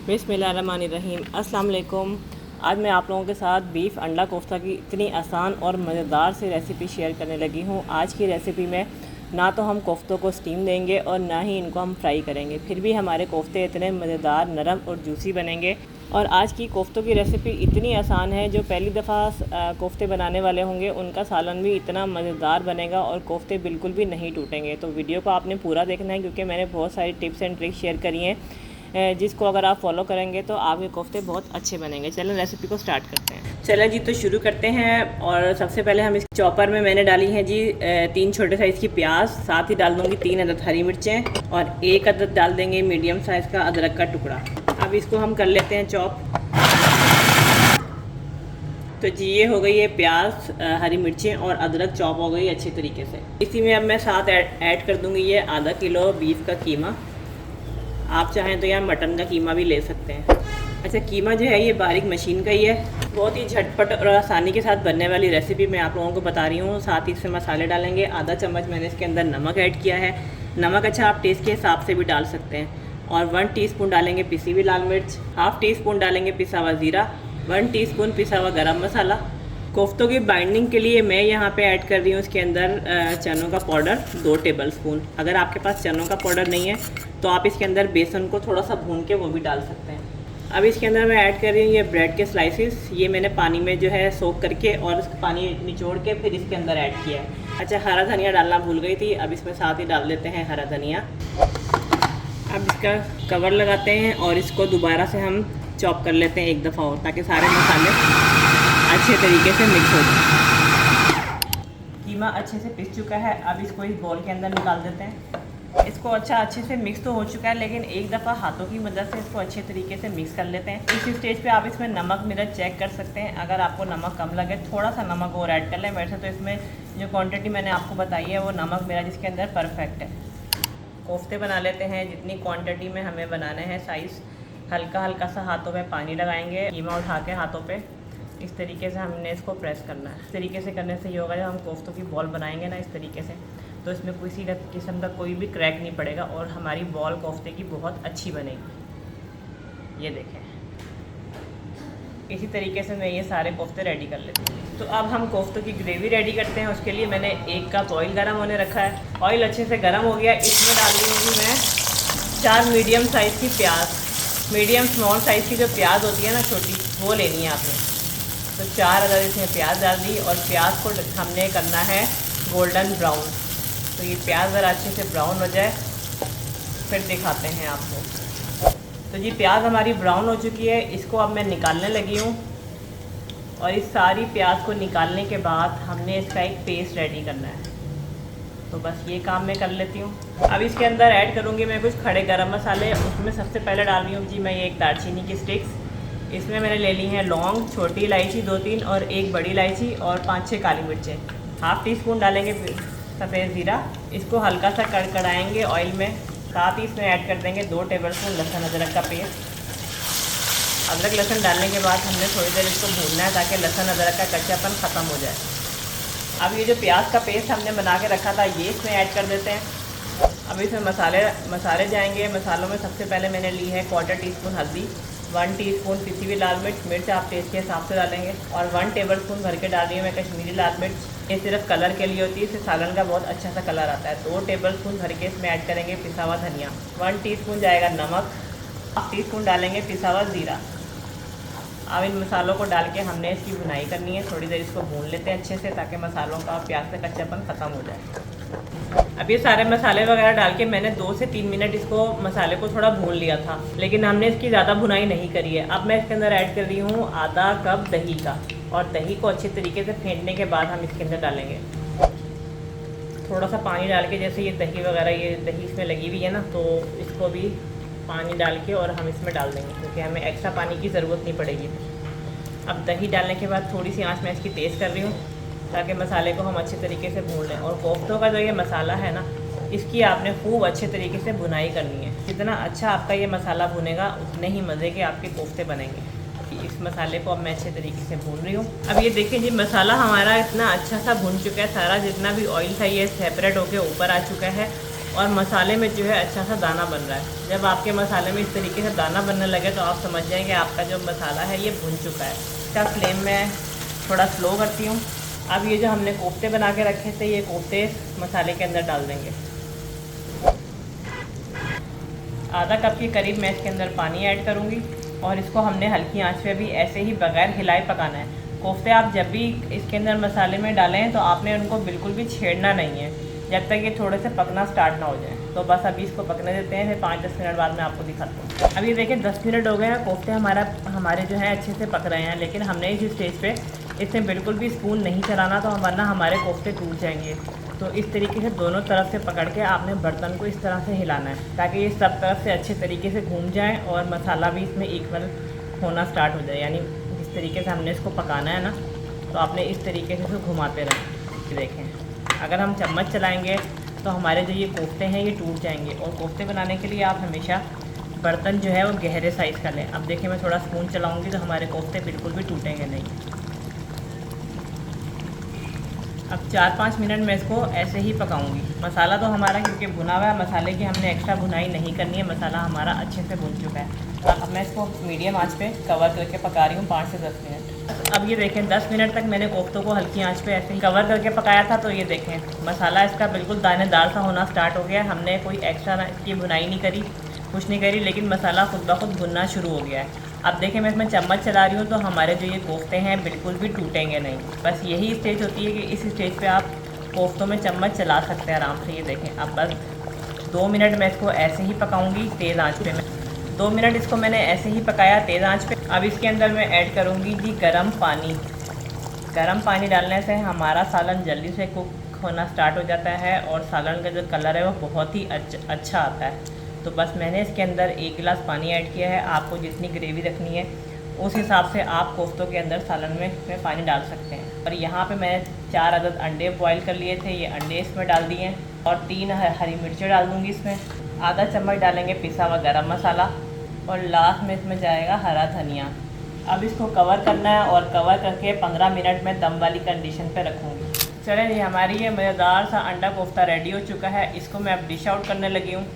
बिस्मिल्लाहिर्रहमानिर्रहीम। अस्सलाम वालेकुम। आज मैं आप लोगों के साथ बीफ अंडा कोफ्ता की इतनी आसान और मज़ेदार से रेसिपी शेयर करने लगी हूँ। आज की रेसिपी में ना तो हम कोफ्तों को स्टीम देंगे और ना ही इनको हम फ्राई करेंगे, फिर भी हमारे कोफ्ते इतने मज़ेदार, नरम और जूसी बनेंगे। और आज की कोफ्तों की रेसिपी इतनी आसान है, जो पहली दफ़ा कोफ्ते बनाने वाले होंगे उनका सालन भी इतना मज़ेदार बनेगा और कोफ्ते बिल्कुल भी नहीं टूटेंगे। तो वीडियो को आपने पूरा देखना है, क्योंकि मैंने बहुत सारी टिप्स एंड ट्रिक्स शेयर करी हैं, जिसको अगर आप फॉलो करेंगे तो आपके कोफ्ते बहुत अच्छे बनेंगे। चलें रेसिपी को स्टार्ट करते हैं। चलें जी, तो शुरू करते हैं। और सबसे पहले हम इस चॉपर में मैंने डाली हैं जी 3 छोटे साइज़ की प्याज, साथ ही डाल दूँगी 3 अदद हरी मिर्चें और 1 अदद डाल देंगे मीडियम साइज़ का अदरक का टुकड़ा। अब इसको हम कर लेते हैं चॉप। तो जी ये हो गई है प्याज, हरी मिर्चें और अदरक चॉप हो गई अच्छी तरीके से। इसी में अब मैं साथ ऐड कर दूँगी ये आधा किलो बीफ का कीमा। आप चाहें तो यहाँ मटन का कीमा भी ले सकते हैं। अच्छा, कीमा जो है ये बारीक मशीन का ही है। बहुत ही झटपट और आसानी के साथ बनने वाली रेसिपी मैं आप लोगों को बता रही हूँ। साथ ही इसमें मसाले डालेंगे। आधा चम्मच मैंने इसके अंदर नमक ऐड किया है। नमक अच्छा आप टेस्ट के हिसाब से भी डाल सकते हैं। और 1 टीस्पून डालेंगे पिसी हुई लाल मिर्च, हाफ़ टीस्पून डालेंगे पिसा हुआ ज़ीरा, 1 टीस्पून पिसा हुआ गरम मसाला। कोफ्तों की बाइंडिंग के लिए मैं यहाँ पे ऐड कर रही हूँ इसके अंदर चनों का पाउडर 2 टेबलस्पून। अगर आपके पास चनों का पाउडर नहीं है तो आप इसके अंदर बेसन को थोड़ा सा भून के वो भी डाल सकते हैं। अब इसके अंदर मैं ऐड कर रही हूँ ये ब्रेड के स्लाइसिस। ये मैंने पानी में जो है सोक करके और उसका पानी निचोड़ के फिर इसके अंदर ऐड किया है। अच्छा, हरा धनिया डालना भूल गई थी, अब इसमें साथ ही डाल देते हैं हरा धनिया। अब इसका कवर लगाते हैं और इसको दोबारा से हम चॉप कर लेते हैं एक दफ़ा और, ताकि सारे मसाले अच्छे तरीके से मिक्स हो जाए। कीमा अच्छे से पिस चुका है। अब इसको इस बॉल के अंदर निकाल देते हैं। इसको अच्छे से मिक्स तो हो चुका है, लेकिन एक दफ़ा हाथों की मदद से इसको अच्छे तरीके से मिक्स कर लेते हैं। इस स्टेज पे आप इसमें नमक मिर्च चेक कर सकते हैं। अगर आपको नमक कम लगे थोड़ा सा नमक और ऐड कर लें। वैसे तो इसमें जो क्वांटिटी मैंने आपको बताई है वो नमक मिर्च इसके अंदर परफेक्ट है। कोफ्ते बना लेते हैं जितनी क्वांटिटी में हमें बनाने हैं साइज़। हल्का हल्का सा हाथों में पानी लगाएंगे, कीमा उठा के हाथों पे इस तरीके से हमने इसको प्रेस करना है। इस तरीके से करने से ये होगा, जब हम कोफ्तों की बॉल बनाएंगे ना इस तरीके से, तो इसमें किसी किस्म का कोई भी क्रैक नहीं पड़ेगा और हमारी बॉल कोफ्ते की बहुत अच्छी बनेगी। ये देखें, इसी तरीके से मैं ये सारे कोफ्ते रेडी कर लेती हूँ। तो अब हम कोफ्तों की ग्रेवी रेडी करते हैं। उसके लिए मैंने 1 कप ऑयल गर्म होने रखा है। ऑयल अच्छे से गर्म हो गया। इसमें डाल दूँगी मैं 4 मीडियम साइज़ की प्याज। मीडियम स्मॉल साइज़ की जो प्याज होती है ना छोटी, वो लेनी है आपने। तो 4 अदद इसमें प्याज डाल दी और प्याज को हमने करना है गोल्डन ब्राउन। तो ये प्याज ज़रा अच्छे से ब्राउन हो जाए फिर दिखाते हैं आपको। तो जी प्याज हमारी ब्राउन हो चुकी है। इसको अब मैं निकालने लगी हूँ। और इस सारी प्याज को निकालने के बाद हमने इसका एक पेस्ट रेडी करना है। तो बस ये काम मैं कर लेती हूँ। अब इसके अंदर ऐड करूँगी मैं कुछ खड़े गरम मसाले। उसमें सबसे पहले डाल रही हूँ जी मैं ये 1 दालचीनी की स्टिक्स। इसमें मैंने ले ली हैं लौंग, छोटी इलायची 2-3 और 1 बड़ी इलायची और 5-6 काली मिर्चें। हाफ़ टीस्पून डालेंगे सफ़ेद ज़ीरा। इसको हल्का सा कड़कड़ाएँगे ऑयल में। साथ ही इसमें ऐड कर देंगे 2 टेबलस्पून लहसुन अदरक का पेस्ट। अदरक लहसुन डालने के बाद हमने थोड़ी देर इसको भूनना है, ताकि लहसुन अदरक का कच्चापन ख़त्म हो जाए। अब ये जो प्याज का पेस्ट हमने बना के रखा था ये इसमें ऐड कर देते हैं। अब इसमें मसाले जाएंगे। मसालों में सबसे पहले मैंने ली है 1/4 टीस्पून हल्दी, 1 टीस्पून पिसी हुई लाल मिर्च आप टेस्ट के हिसाब से डालेंगे, और 1 टेबलस्पून भर के डाल रही हूँ मैं कश्मीरी लाल मिर्च। ये सिर्फ कलर के लिए होती है, इससे सालन का बहुत अच्छा सा कलर आता है। 2 टेबलस्पून भर के इसमें ऐड करेंगे पिसा हुआ धनिया, 1 टीस्पून जाएगा नमक, 1 टीस्पून डालेंगे पिसा हुआ ज़ीरा। अब इन मसालों को डाल के हमने इसकी भुनाई करनी है। थोड़ी देर इसको भून लेते हैं अच्छे से, ताकि मसालों का प्याज से कच्चापन ख़त्म हो जाए। अब ये सारे मसाले वगैरह डाल के मैंने 2 से 3 मिनट इसको मसाले को थोड़ा भून लिया था, लेकिन हमने इसकी ज़्यादा भुनाई नहीं करी है। अब मैं इसके अंदर ऐड कर रही हूँ आधा कप दही का, और दही को अच्छे तरीके से फेंटने के बाद हम इसके अंदर डालेंगे थोड़ा सा पानी डाल के। जैसे ये दही वगैरह, ये दही इसमें लगी हुई है ना, तो इसको भी पानी डाल के और हम इसमें डाल देंगे, क्योंकि हमें एक्स्ट्रा पानी की ज़रूरत नहीं पड़ेगी। अब दही डालने के बाद थोड़ी सी आंच में इसकी तेज़ कर रही हूँ, ताकि मसाले को हम अच्छे तरीके से भून लें। और कोफ्तों का जो ये मसाला है ना, इसकी आपने खूब अच्छे तरीके से भुनाई करनी है। जितना अच्छा आपका ये मसाला भुनेगा उतने ही मज़े के आपके कोफ्ते बनेंगे। इस मसाले को अब मैं अच्छे तरीके से भून रही हूँ। अब ये देखिए जी मसाला हमारा इतना अच्छा सा भुन चुका है। सारा जितना भी ऑयल था ये सेपरेट होकर ऊपर आ चुका है। और मसाले में जो है अच्छा सा दाना बन रहा है। जब आपके मसाले में इस तरीके से दाना बनने लगे तो आप समझ जाएँ कि आपका जो मसाला है ये भुन चुका है। इसका फ्लेम मैं थोड़ा स्लो करती हूँ। अब ये जो हमने कोफ्ते बना के रखे थे, ये कोफ्ते मसाले के अंदर डाल देंगे। आधा कप के करीब मैं इसके अंदर पानी ऐड करूँगी और इसको हमने हल्की आंच पे भी ऐसे ही बगैर हिलाए पकाना है। कोफ्ते आप जब भी इसके अंदर मसाले में डालें तो आपने उनको बिल्कुल भी छेड़ना नहीं है जब तक ये थोड़े से पकना स्टार्ट ना हो जाए। तो बस अभी इसको पकने देते हैं, फिर 5-10 मिनट बाद मैं आपको दिखाता हूँ। अभी देखिए 10 मिनट हो गए हैं, कोफ्ते हमारे जो है अच्छे से पक रहे हैं। लेकिन हमने इस स्टेज पे इसमें बिल्कुल भी स्पून नहीं चलाना, तो वरना हमारे कोफ्ते टूट जाएंगे। तो इस तरीके से दोनों तरफ से पकड़ के आपने बर्तन को इस तरह से हिलाना है ताकि ये सब तरफ से अच्छे तरीके से घूम जाए और मसाला भी इसमें इक्वल होना स्टार्ट हो जाए। यानी जिस तरीके से हमने इसको पकाना है ना, तो आपने इस तरीके से इसको घुमाते रहें। देखें, अगर हम चम्मच चलाएँगे तो हमारे जो ये कोफ्ते हैं ये टूट जाएंगे। और कोफ्ते बनाने के लिए आप हमेशा बर्तन जो है वो गहरे साइज़ का लें। अब देखिए मैं थोड़ा स्पून चलाऊँगी तो हमारे कोफ्ते बिल्कुल भी टूटेंगे नहीं। अब 4-5 मिनट में इसको ऐसे ही पकाऊंगी। मसाला तो हमारा क्योंकि भुना हुआ है, मसाले की हमने एक्स्ट्रा भुनाई नहीं करनी है, मसाला हमारा अच्छे से भुन चुका है। अब मैं इसको मीडियम आंच पे कवर करके पका रही हूँ 5 से 10 मिनट। अब ये देखें 10 मिनट तक मैंने कोफ्तों को हल्की आंच पे ऐसे ही कवर करके पकाया था। तो ये देखें मसाला इसका बिल्कुल दानेदार सा होना स्टार्ट हो गया। हमने कोई एक्स्ट्रा इसकी भुनाई नहीं करी, कुछ नहीं करी, लेकिन मसाला खुद ब खुद भुनना शुरू हो गया है। अब देखें मैं इसमें चम्मच चला रही हूँ तो हमारे जो ये कोफ्ते हैं बिल्कुल भी टूटेंगे नहीं। बस यही स्टेज होती है कि इस स्टेज पे आप कोफ्तों में चम्मच चला सकते हैं आराम से। ये देखें अब बस 2 मिनट मैं इसको ऐसे ही पकाऊंगी तेज़ आंच पे। 2 मिनट इसको मैंने ऐसे ही पकाया तेज़ आंच पे। अब इसके अंदर मैं ऐड करूँगी जी गर्म पानी। गर्म पानी डालने से हमारा सालन जल्दी से कुक होना स्टार्ट हो जाता है और सालन का जो कलर है वो बहुत ही अच्छा आता है। तो बस मैंने इसके अंदर 1 गिलास पानी ऐड किया है। आपको जितनी ग्रेवी रखनी है उस हिसाब से आप कोफ्तों के अंदर सालन में पानी डाल सकते हैं। और यहाँ पे मैंने 4 अदद अंडे बॉईल कर लिए थे, ये अंडे इसमें डाल दिए हैं। और 3 हरी मिर्चें डाल दूँगी इसमें। आधा चम्मच डालेंगे पिसा हुआ गरम मसाला और लास्ट में इसमें जाएगा हरा धनिया। अब इसको कवर करना है और कवर करके 15 मिनट में दम वाली कंडीशन पे रखूँगी। चलें जी, हमारी ये मज़ेदार सा अंडा कोफ्ता रेडी हो चुका है। इसको मैं अब डिश आउट करने लगी हूँ।